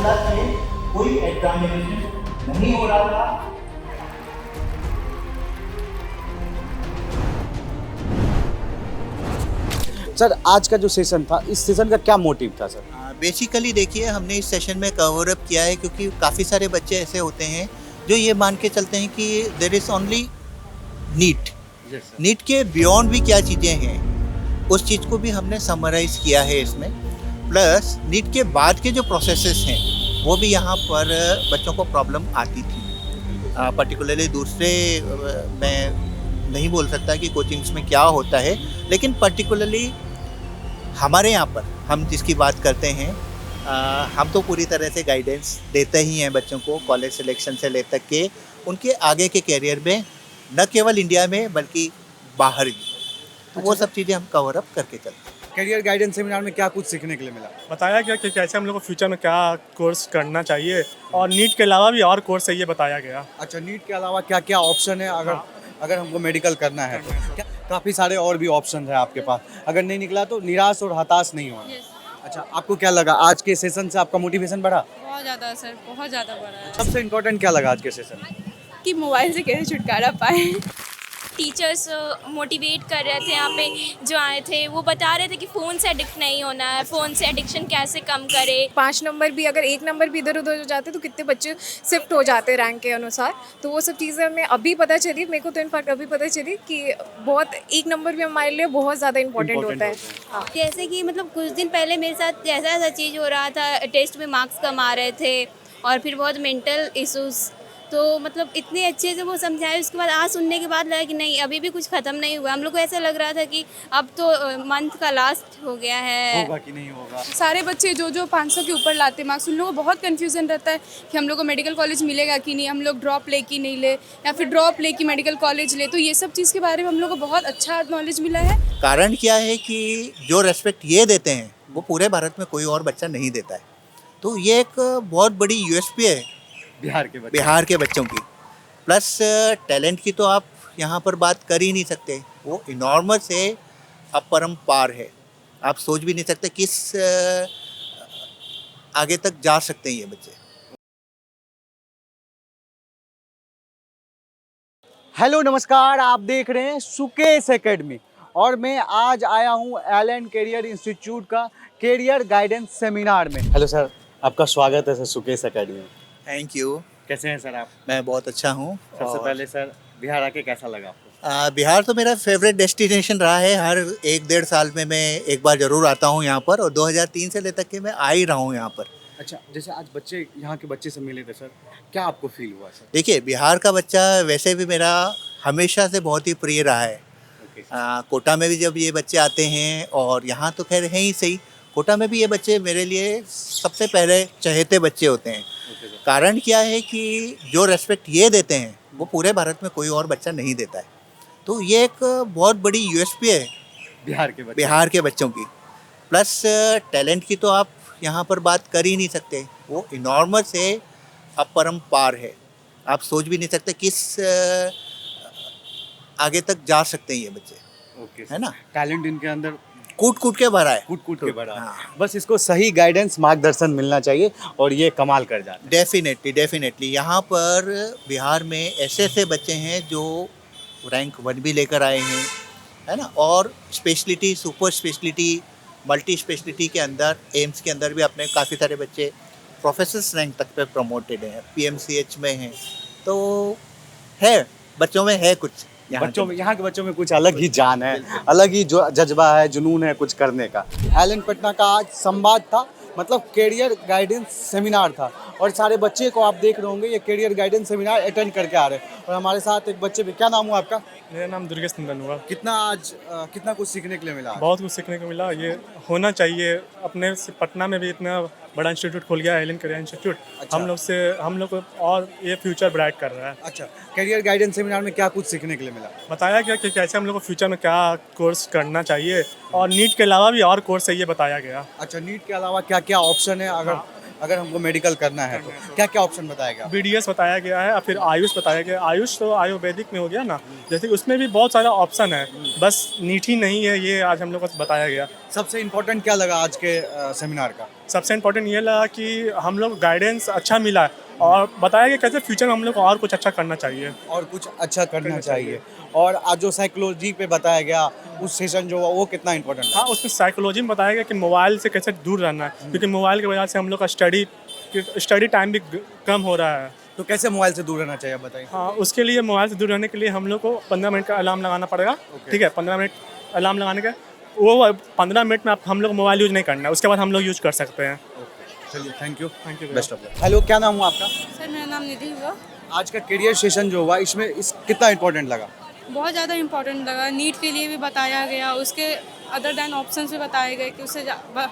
2010 में कोई एग्जामिनेशन नहीं हो रहा था। सर आज का जो सेशन था, इस सेशन का क्या मोटिव था सर? बेसिकली देखिए, हमने इस सेशन में कवर अप किया है क्योंकि काफ़ी सारे बच्चे ऐसे होते हैं जो ये मान के चलते हैं कि there is only NEET. NEET के बियॉन्ड भी क्या चीज़ें हैं, उस चीज़ को भी हमने समराइज़ किया है इसमें। प्लस नीट के बाद के जो प्रोसेसेस हैं वो भी यहाँ पर बच्चों को प्रॉब्लम आती थी। पर्टिकुलरली दूसरे मैं नहीं बोल सकता कि कोचिंग्स में क्या होता है, लेकिन पर्टिकुलरली हमारे यहाँ पर हम जिसकी बात करते हैं, हम तो पूरी तरह से गाइडेंस देते ही हैं बच्चों को, कॉलेज सिलेक्शन से ले तक के उनके आगे के कैरियर में, न केवल इंडिया में बल्कि बाहर भी। तो वो सब चीज़ें हम कवर अप करके चलते हैं। करियर गाइडेंस सेमिनार में क्या कुछ सीखने के लिए मिला? बताया गया कि कैसे हम लोग को फ्यूचर में क्या कोर्स करना चाहिए और नीट के अलावा भी और कोर्स है, ये बताया गया। अच्छा, नीट के अलावा क्या क्या ऑप्शन है अगर हमको मेडिकल करना है तो? काफ़ी सारे और भी ऑप्शन है आपके पास, अगर नहीं निकला तो निराश और हताश नहीं होना। अच्छा, आपको क्या लगा आज के सेशन से? आपका मोटिवेशन बढ़ा? बहुत ज़्यादा सर, बहुत ज़्यादा बढ़ा है। सबसे इम्पोर्टेंट क्या लगा आज के सेशन में? कि मोबाइल से कैसे छुटकारा पाए। टीचर्स मोटिवेट कर रहे थे, यहाँ पे जो आए थे वो बता रहे थे कि फ़ोन से एडिक्ट नहीं होना है, फ़ोन से एडिक्शन कैसे कम करे। 5 नंबर भी, अगर 1 नंबर भी इधर उधर हो जाते तो कितने बच्चे शिफ्ट हो जाते रैंक के अनुसार। तो वो सब चीज़ें हमें अभी पता चली, मेरे को तो इनफैक्ट अभी पता चली कि बहुत 1 नंबर भी हमारे लिए बहुत ज़्यादा इंपॉर्टेंट होता है। हाँ, जैसे कि मतलब कुछ दिन पहले मेरे साथ ऐसा ऐसा चीज़ हो रहा था, टेस्ट में मार्क्स कम आ रहे थे और फिर बहुत मेंटल इश्यूज़, तो मतलब इतने अच्छे से वो समझाए, उसके बाद आज सुनने के बाद लगा कि नहीं, अभी भी कुछ ख़त्म नहीं हुआ। हम लोग को ऐसा लग रहा था कि अब तो मंथ का लास्ट हो गया है। होगा कि नहीं होगा? सारे बच्चे जो जो 500 के ऊपर लाते मार्क्स, उन लोगों को बहुत कन्फ्यूज़न रहता है कि हम लोग को मेडिकल कॉलेज मिलेगा कि नहीं, हम लोग ड्रॉप ले कि नहीं ले, या फिर ड्रॉप ले कि मेडिकल कॉलेज ले। तो ये सब चीज़ के बारे में हम लोग को बहुत अच्छा नॉलेज मिला है। कारण क्या है कि जो रेस्पेक्ट ये देते हैं वो पूरे भारत में कोई और बच्चा नहीं देता है। तो ये एक बहुत बड़ी यूएसपी है बिहार के बच्चों की। प्लस टैलेंट की तो आप यहाँ पर बात कर ही नहीं सकते, वो इनॉर्मस है, अपरंपार है। आप सोच भी नहीं सकते किस आगे तक जा सकते हैं ये बच्चे। हेलो नमस्कार, आप देख रहे हैं सुकेश एकेडमी और मैं आज आया हूँ एलन कैरियर इंस्टीट्यूट का कैरियर गाइडेंस सेमिनार में। हेलो सर, आपका स्वागत है सर सुकेश एकेडमी में। Thank you. कैसे हैं सर आप? मैं बहुत अच्छा हूँ। सबसे पहले सर, बिहार आके कैसा लगा आपको? बिहार तो मेरा फेवरेट डेस्टिनेशन रहा है। हर 1-1.5 साल में मैं एक बार ज़रूर आता हूँ यहाँ पर, और 2003 से ले तक के मैं आ ही रहा हूँ यहाँ पर। अच्छा, जैसे आज बच्चे यहाँ के बच्चे से मिले थे सर, क्या आपको फील हुआ सर? देखिए, बिहार का बच्चा वैसे भी मेरा हमेशा से बहुत ही प्रिय रहा है। कोटा में भी जब ये बच्चे आते हैं, और यहाँ तो खैर हैं ही सही, कोटा में भी ये बच्चे मेरे लिए सबसे पहले चहेते बच्चे होते हैं। कारण क्या है कि जो रेस्पेक्ट ये देते हैं वो पूरे भारत में कोई और बच्चा नहीं देता है। तो ये एक बहुत बड़ी यूएसपी है बिहार के बच्चों की। प्लस टैलेंट की तो आप यहाँ पर बात कर ही नहीं सकते, वो इनॉर्मस है, अपरंपार है। आप सोच भी नहीं सकते किस आगे तक जा सकते हैं ये बच्चे, है ना। टैलेंट इनके अंदर कूट कूट के भरा है। कूट के बड़ा है। हाँ। बस इसको सही गाइडेंस, मार्गदर्शन मिलना चाहिए और ये कमाल कर जाते हैं। डेफिनेटली यहाँ पर बिहार में ऐसे ऐसे बच्चे हैं जो रैंक 1 भी लेकर आए हैं, है ना। और speciality, super speciality, multi speciality के अंदर, एम्स के अंदर भी अपने काफ़ी सारे बच्चे प्रोफेसर रैंक तक पे प्रमोटेड हैं, पीएमसीएच में हैं। तो है, बच्चों में है कुछ, यहाँ के बच्चों में कुछ अलग ही जान है, अलग ही जो जज्बा है, जुनून है कुछ करने का। एलन पटना का आज संवाद था, मतलब कैरियर गाइडेंस सेमिनार था, और सारे बच्चे को आप देख रहे होंगे ये कैरियर गाइडेंस सेमिनार अटेंड करके आ रहे हैं। और हमारे साथ एक बच्चे भी, क्या नाम हुआ आपका? मेरा नाम दुर्गेश नंदन हुआ। कितना कुछ सीखने के लिए मिला? बहुत कुछ सीखने को मिला। ये होना चाहिए अपने से। पटना में भी इतना बड़ा इंस्टीट्यूट खुल गया है, एलन कैरियर इंस्टीट्यूट। अच्छा। हम लोग को और ये फ्यूचर ब्राइट कर रहा है। अच्छा, कैरियर गाइडेंस सेमिनार में क्या कुछ सीखने के लिए मिला? बताया गया कि कैसे हम लोग को फ्यूचर में क्या कोर्स करना चाहिए और नीट के अलावा भी और कोर्स है, ये बताया गया। अच्छा, नीट के अलावा क्या क्या ऑप्शन है अगर हमको मेडिकल करना है तो? क्या क्या ऑप्शन बताया गया? BDS बताया गया है और फिर आयुष बताया गया। आयुष तो आयुर्वेदिक में हो गया ना, जैसे कि उसमें भी बहुत सारा ऑप्शन है, बस नीट ही नहीं है, ये आज हम लोग को बताया गया। सबसे इम्पोर्टेंट क्या लगा आज के सेमिनार का? सबसे इम्पोर्टेंट ये लगा कि हम लोग गाइडेंस अच्छा मिला है और बताया कि कैसे फ्यूचर में हम लोग को और कुछ अच्छा करना चाहिए। और कुछ अच्छा करना चाहिए। और आज जो साइकोलॉजी पे बताया गया उस सेशन जो हुआ वो कितना इंपॉर्टेंट हाँ, उसमें साइकोलॉजी में बताया गया कि मोबाइल से कैसे दूर रहना है, क्योंकि मोबाइल की वजह से हम लोग का स्टडी टाइम भी कम हो रहा है। तो कैसे मोबाइल से दूर रहना चाहिए आप बताइए। हाँ, उसके लिए मोबाइल से दूर रहने के लिए हम लोग को 15 मिनट का अलार्म लगाना पड़ेगा। ठीक है, 15 मिनट अलार्म लगाने का वो 15 मिनट में हम लोग मोबाइल यूज़ नहीं करना है, उसके बाद हम लोग यूज़ कर सकते हैं। चलिए, thank you thank you. Best of luck. Hello, क्या नाम हुआ आपका? सर मेरा नाम निधि हुआ। आज का करियर सेशन जो हुआ इसमें कितना इंपॉर्टेंट लगा? बहुत ज़्यादा इम्पोर्टेंट लगा। नीट के लिए भी बताया गया, उसके अदर दैन ऑप्शंस भी बताए गए कि उससे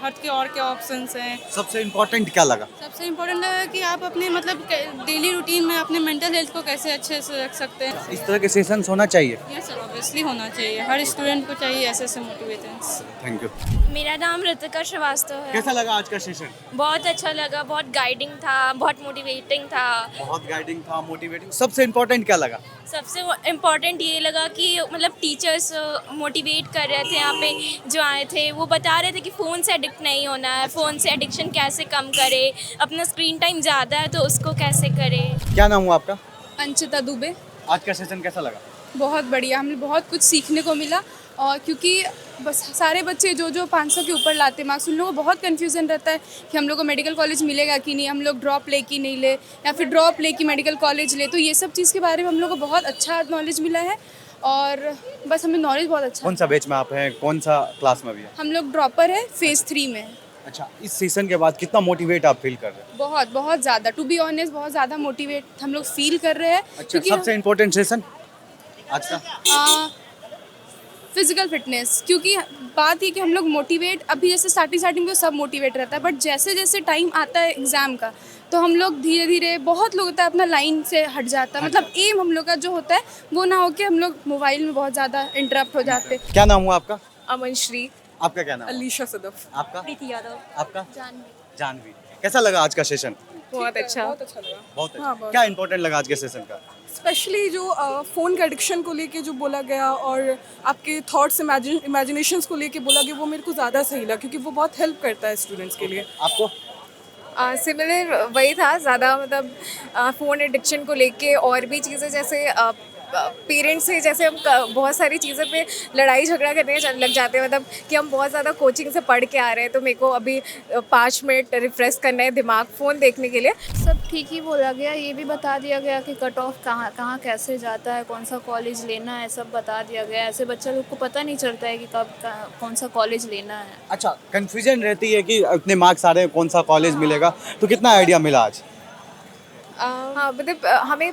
हट के और क्या ऑप्शंस हैं। सबसे इम्पोर्टेंट क्या लगा? सबसे इम्पोर्टेंट लगा कि आप अपने मतलब डेली रूटीन में अपने मेंटल हेल्थ को कैसे अच्छे से रख सकते हैं। इस तरह के सेशंस होना चाहिए। यस सर, ऑब्वियसली होना चाहिए, हर स्टूडेंट को चाहिए ऐसे मोटिवेशंस। Thank you. मेरा नाम ऋतिका श्रीवास्तव है। कैसा लगा आज का सेशन? बहुत अच्छा लगा, बहुत गाइडिंग था, बहुत मोटिवेटिंग था। बहुत गाइडिंग था, मोटिवेटिंग। सबसे इम्पोर्टेंट क्या लगा? सबसे इम्पोर्टेंट ये लगा कि मतलब टीचर्स मोटिवेट कर रहे थे, यहाँ पे जो आए थे वो बता रहे थे कि फ़ोन से एडिक्ट नहीं होना है, फ़ोन से एडिक्शन कैसे कम करे, अपना स्क्रीन टाइम ज़्यादा है तो उसको कैसे करे। क्या नाम हुआ आपका? अंशिता दुबे। आज का सेशन कैसा लगा? बहुत बढ़िया, हमें बहुत कुछ सीखने को मिला। और क्योंकि बस सारे बच्चे जो 500 के ऊपर लाते मार्क्स, उन लोगों को बहुत कन्फ्यूज़न रहता है कि हम लोग को मेडिकल कॉलेज मिलेगा कि नहीं, हम लोग ड्रॉप ले कि नहीं ले, या फिर ड्रॉप ले कि मेडिकल कॉलेज ले। तो ये सब चीज़ के बारे में हम लोग को बहुत अच्छा नॉलेज मिला है और बस हमें नॉलेज बहुत अच्छा। कौन सा बैच में आप हैं? कौन सा क्लास में भी है? हम लोग ड्रॉपर है, फेज़ 3 में है। अच्छा, इस सेशन के बाद कितना मोटिवेट आप फील कर रहे हैं? बहुत बहुत ज़्यादा, टू बी ऑनेस्ट बहुत ज़्यादा मोटिवेट हम लोग फील कर रहे हैं। अच्छा, सबसे इम्पोर्टेंट सेशन आज का फिजिकल फिटनेस, क्योंकि बात ये कि हम लोग मोटिवेट अभी जैसे स्टार्टिंग में सब मोटिवेट रहता है, बट जैसे जैसे टाइम आता है एग्ज़ाम का तो हम लोग धीरे धीरे, बहुत लोग होता है अपना लाइन से हट जाता है, मतलब एम हम लोग का जो होता है वो ना होके हम लोग मोबाइल में बहुत ज़्यादा इंटरप्ट हो जाते हैं। क्या नाम हुआ आपका? अमन श्री। आपका क्या नाम है? अलीशा सदफ। आपका? प्रीति यादव। आपका? जानवी। कैसा लगा आज का सेशन? बहुत अच्छा। बहुत अच्छा लगा। बहुत अच्छा। क्या इंपॉर्टेंट लगा आज के सेशन का? स्पेशली जो फ़ोन का एडिक्शन को लेके जो बोला गया और आपके थॉट्स इमेजिनेशंस को लेके बोला गया, वो मेरे को ज़्यादा सही लगा क्योंकि वो बहुत हेल्प करता है स्टूडेंट्स के लिए। आपको? सिमिलर वही था ज़्यादा, मतलब फ़ोन एडिक्शन को लेके और भी चीज़ें, जैसे पेरेंट्स से जैसे हम बहुत सारी चीज़ों पे लड़ाई झगड़ा करने लग जाते हैं, मतलब कि हम बहुत ज़्यादा कोचिंग से पढ़ के आ रहे हैं तो मेरे को अभी 5 मिनट रिफ्रेश करना है दिमाग फ़ोन देखने के लिए। सब ठीक ही बोला गया, ये भी बता दिया गया कि कट ऑफ कहाँ कैसे जाता है, कौन सा कॉलेज लेना है, सब बता दिया गया। ऐसे बच्चा लोग को पता नहीं चलता है कि कब कौन सा कॉलेज लेना है। अच्छा, कन्फ्यूजन रहती है कि इतने मार्क्स आ रहे हैं, कौन सा कॉलेज मिलेगा, तो कितना आइडिया मिला आज? हाँ, मतलब हमें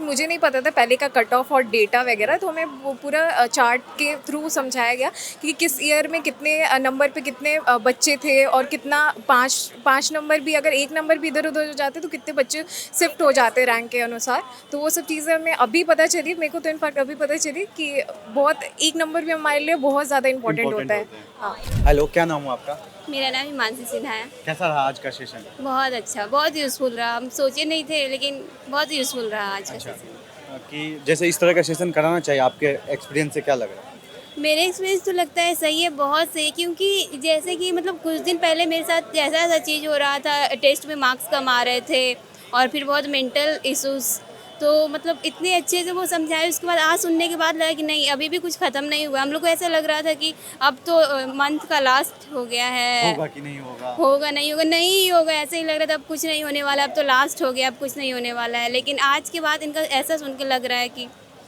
मुझे नहीं पता था पहले का कट ऑफ और डेटा वगैरह, तो हमें वो पूरा चार्ट के थ्रू समझाया गया कि किस ईयर में कितने नंबर पे कितने बच्चे थे और कितना 5 नंबर भी, अगर 1 नंबर भी इधर उधर हो जाते तो कितने बच्चे शिफ्ट हो जाते रैंक के अनुसार। तो वो सब चीज़ें हमें अभी पता चली, मेरे को तो इनफैक्ट अभी पता चली कि बहुत 1 नंबर भी हमारे लिए बहुत ज़्यादा इंपॉर्टेंट होता है। हाँ। हेलो, क्या नाम हुआ आपका? मेरा नाम हिमांशी सिन्हा है। कैसा रहा आज का सेशन? बहुत अच्छा, बहुत यूज़फुल रहा। हम सोचे नहीं थे लेकिन बहुत यूज़फुल रहा आज का सेशन। कि जैसे इस तरह का सेशन कराना चाहिए, आपके एक्सपीरियंस से क्या लग रहा है? मेरे एक्सपीरियंस तो लगता है सही है, बहुत सही, क्योंकि जैसे कि मतलब कुछ दिन पहले मेरे साथ ऐसा चीज़ हो रहा था, टेस्ट में मार्क्स कम आ रहे थे और फिर बहुत मेंटल इश्यूज़, तो मतलब इतने अच्छे से वो समझाए, उसके बाद आज सुनने के बाद लगा कि नहीं अभी भी कुछ ख़त्म नहीं हुआ। हम लोग को ऐसा लग रहा था कि अब तो मंथ का लास्ट हो गया है, होगा कि नहीं होगा, होगा नहीं होगा, नहीं होगा, ऐसे ही लग रहा था अब कुछ नहीं होने वाला, अब तो लास्ट हो गया, अब कुछ नहीं होने वाला है। लेकिन आज के बाद इनका ऐसा सुन के लग रहा है कि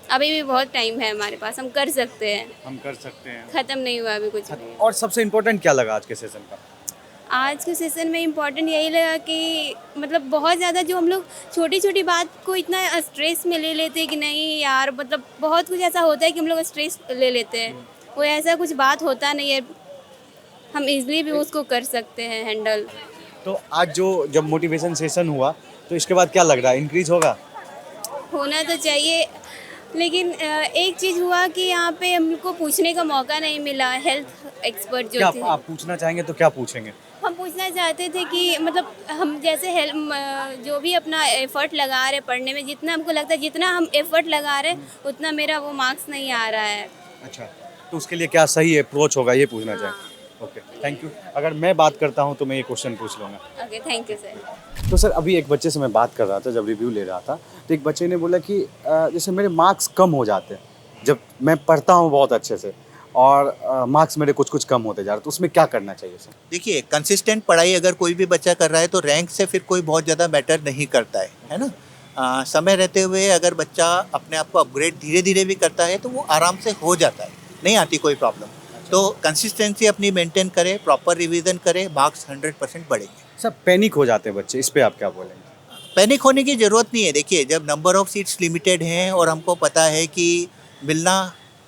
अभी भी बहुत टाइम है हमारे पास, हम कर सकते हैं, हम कर सकते हैं, ख़त्म नहीं हुआ अभी कुछ नहीं। और सबसे इम्पोर्टेंट क्या लगा आज के सेशन का? आज के सेशन में इम्पॉर्टेंट यही लगा कि मतलब बहुत ज़्यादा जो हम लोग छोटी छोटी बात को इतना स्ट्रेस में ले लेते हैं कि नहीं यार, मतलब बहुत कुछ ऐसा होता है कि हम लोग स्ट्रेस ले लेते हैं, वो ऐसा कुछ बात होता नहीं है, हम इजीली भी उसको कर सकते हैं हैंडल। तो आज जब मोटिवेशन सेशन हुआ तो इसके बाद क्या लग रहा है, इंक्रीज होगा? होना तो चाहिए, लेकिन एक चीज़ हुआ कि यहाँ पे हमको पूछने का मौका नहीं मिला हेल्थ एक्सपर्ट जो थे। आप पूछना चाहेंगे तो क्या पूछेंगे? हम पूछना चाहते थे कि मतलब हम जैसे जो भी अपना एफ़र्ट लगा रहे पढ़ने में, जितना हमको लगता है जितना हम एफ़र्ट लगा रहे उतना मेरा वो मार्क्स नहीं आ रहा है। अच्छा, तो उसके लिए क्या सही अप्रोच होगा, ये पूछना चाहें? Okay, thank you. अगर मैं बात करता हूँ तो मैं ये क्वेश्चन पूछ लूँगा। Okay, thank you sir. तो सर अभी एक बच्चे से मैं बात कर रहा था, जब रिव्यू ले रहा था, तो एक बच्चे ने बोला कि जैसे मेरे मार्क्स कम हो जाते हैं जब मैं पढ़ता हूँ बहुत अच्छे से, और मार्क्स मेरे कुछ कुछ कम होते जा रहे हैं, तो उसमें क्या करना चाहिए सर? देखिए, कंसिस्टेंट पढ़ाई अगर कोई भी बच्चा कर रहा है तो रैंक से फिर कोई बहुत ज़्यादा मैटर नहीं करता है ना। समय रहते हुए अगर बच्चा अपने आप को अपग्रेड धीरे धीरे भी करता है तो वो आराम से हो जाता है, नहीं आती कोई प्रॉब्लम। तो कंसिस्टेंसी अपनी मेंटेन करे, प्रॉपर रिवीजन करे, मार्क्स 100% बढ़ेंगे। सर पैनिक हो जाते हैं बच्चे, इस पे आप क्या बोलेंगे? पैनिक होने की ज़रूरत नहीं है। देखिए, जब नंबर ऑफ़ सीट्स लिमिटेड हैं और हमको पता है कि मिलना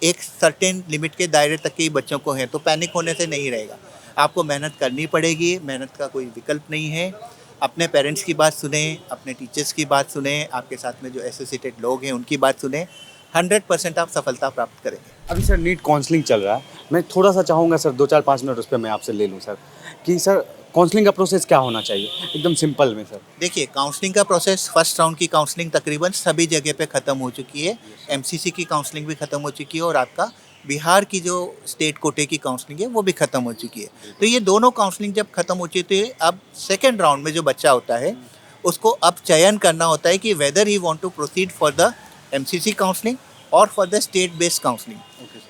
एक सर्टेन लिमिट के दायरे तक के ही बच्चों को है, तो पैनिक होने से नहीं रहेगा। आपको मेहनत करनी पड़ेगी, मेहनत का कोई विकल्प नहीं है। अपने पेरेंट्स की बात सुने, अपने टीचर्स की बात सुने, आपके साथ में जो एसोसिएटेड लोग हैं उनकी बात सुने, 100% आप सफलता प्राप्त करेंगे। अभी सर नीट काउंसलिंग चल रहा है, मैं थोड़ा सा चाहूँगा सर 2-4-5 मिनट उस पर मैं आपसे ले लूँ सर, कि सर काउंसलिंग का प्रोसेस क्या होना चाहिए एकदम सिंपल में सर? देखिए, काउंसलिंग का प्रोसेस, फर्स्ट राउंड की काउंसलिंग तकरीबन सभी जगह पे ख़त्म हो चुकी है। एमसीसी की काउंसलिंग भी ख़त्म हो चुकी है और आपका बिहार की जो स्टेट कोटे की काउंसलिंग है वो भी ख़त्म हो चुकी है। तो ये दोनों काउंसलिंग जब ख़त्म हो चुकी है, अब सेकेंड राउंड में जो बच्चा होता है उसको अब चयन करना होता है कि whether he want to proceed for the MCC counselling और for the state based counselling.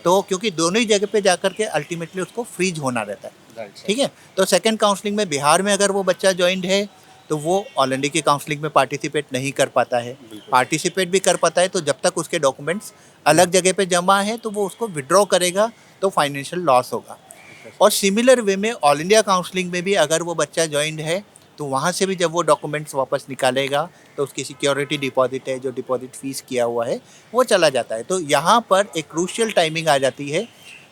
तो क्योंकि दोनों ही जगह पे जाकर के अल्टीमेटली उसको फ्रीज होना रहता है, ठीक है। तो सेकंड काउंसलिंग में बिहार में अगर वो बच्चा ज्वाइंड है तो वो ऑल इंडिया की काउंसलिंग में पार्टिसिपेट नहीं कर पाता है। पार्टिसिपेट भी कर पाता है तो जब तक उसके डॉक्यूमेंट्स अलग जगह पे जमा है तो वो उसको विड्रॉ करेगा तो फाइनेंशियल लॉस होगा। और सिमिलर वे में ऑल इंडिया काउंसलिंग में भी अगर वो बच्चा ज्वाइंड है तो वहाँ से भी जब वो डॉक्यूमेंट्स वापस निकालेगा तो उसकी सिक्योरिटी डिपॉजिट है, जो डिपॉजिट फीस किया हुआ है, वो चला जाता है। तो यहाँ पर एक क्रूशियल टाइमिंग आ जाती है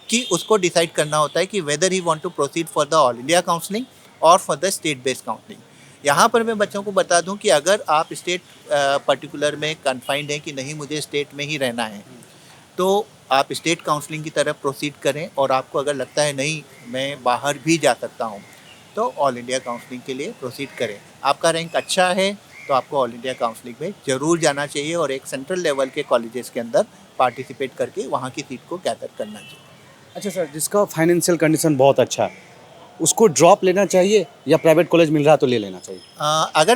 कि उसको डिसाइड करना होता है कि whether he want to proceed for the all India counselling और for the state based counselling. यहाँ पर मैं बच्चों को बता दूं कि अगर आप स्टेट पर्टिकुलर में कन्फाइंड हैं कि नहीं मुझे स्टेट में ही रहना है, तो आप स्टेट काउंसलिंग की तरफ प्रोसीड करें। और आपको अगर लगता है नहीं मैं बाहर भी जा सकता हूँ तो ऑल इंडिया काउंसलिंग के लिए प्रोसीड करें। आपका रैंक अच्छा है तो आपको ऑल इंडिया काउंसलिंग में ज़रूर जाना चाहिए और एक सेंट्रल लेवल के कॉलेजेस के अंदर पार्टिसिपेट करके वहाँ की सीट को गैदर करना चाहिए। अच्छा सर, जिसका फाइनेंशियल कंडीशन बहुत अच्छा है उसको ड्रॉप लेना चाहिए या प्राइवेट कॉलेज मिल रहा है तो ले लेना चाहिए? अगर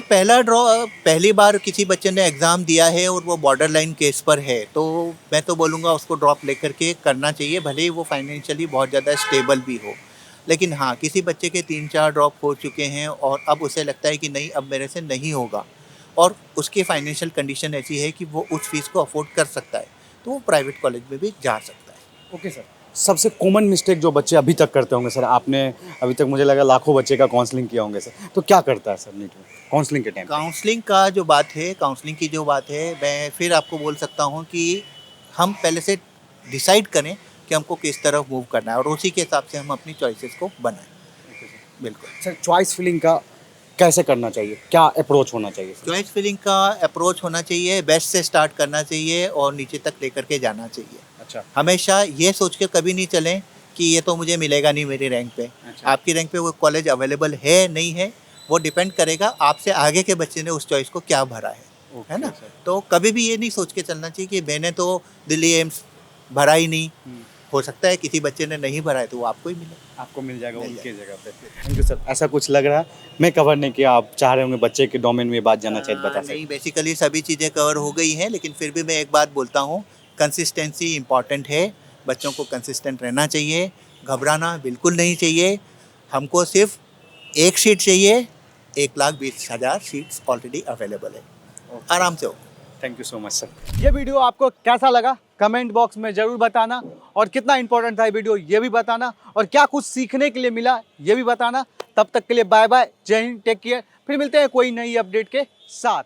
पहली बार किसी बच्चे ने एग्ज़ाम दिया है और वो बॉर्डर लाइन केस पर है तो मैं तो बोलूँगा उसको ड्रॉप लेकर के करना चाहिए, भले ही वो फाइनेंशियली बहुत ज़्यादा स्टेबल भी हो। लेकिन हाँ, किसी बच्चे के 3-4 ड्रॉप हो चुके हैं और अब उसे लगता है कि नहीं अब मेरे से नहीं होगा और उसकी फाइनेंशियल कंडीशन ऐसी है कि वो उस फीस को अफोर्ड कर सकता है तो वो प्राइवेट कॉलेज में भी जा सकता है। ओके सर, सबसे कॉमन मिस्टेक जो बच्चे अभी तक करते होंगे सर, आपने अभी तक मुझे लगा लाखों बच्चे का काउंसलिंग किया होंगे सर, तो क्या करता है सर नीट में काउंसलिंग के टाइम? काउंसलिंग की जो बात है मैं फिर आपको बोल सकता हूँ कि हम पहले से डिसाइड करें कि हमको किस तरफ मूव करना है और उसी के हिसाब से हम अपनी चॉइसेस को बनाएं। बिल्कुल सर, चॉइस फिलिंग का कैसे करना चाहिए, क्या अप्रोच होना चाहिए सर? चॉइस फिलिंग का अप्रोच होना चाहिए, बेस्ट से स्टार्ट करना चाहिए और नीचे तक लेकर के जाना चाहिए। अच्छा, हमेशा ये सोच के कभी नहीं चलें कि ये तो मुझे मिलेगा नहीं मेरी रैंक पे। अच्छा। आपकी रैंक पे वो कॉलेज अवेलेबल है नहीं है वो डिपेंड करेगा आपसे आगे के बच्चे ने उस चॉइस को क्या भरा है ना। सर। तो कभी भी ये नहीं सोच के चलना चाहिए कि मैंने तो दिल्ली एम्स भरा ही नहीं। हो सकता है किसी बच्चे ने नहीं भरा है तो वो आपको ही मिले, आपको मिल जाएगा उनके जगह पे। Thank you sir. ऐसा कुछ लग रहा है मैं कवर नहीं किया, आप चाह रहे होंगे बच्चे के डोमेन में बात जानना चाहिए, बता सकते? नहीं, बेसिकली सभी चीज़ें कवर हो गई हैं लेकिन फिर भी मैं एक बात बोलता हूँ, कंसिस्टेंसी इंपॉर्टेंट है। बच्चों को कंसिस्टेंट रहना चाहिए, घबराना बिल्कुल नहीं चाहिए। हमको सिर्फ एक सीट चाहिए, 1,20,000 सीट्स ऑलरेडी अवेलेबल है, आराम से हो। Thank you so much sir. ये वीडियो आपको कैसा लगा कमेंट बॉक्स में ज़रूर बताना, और कितना इंपॉर्टेंट था ये वीडियो ये भी बताना, और क्या कुछ सीखने के लिए मिला ये भी बताना। तब तक के लिए बाय बाय, जय हिंद, टेक केयर। फिर मिलते हैं कोई नई अपडेट के साथ।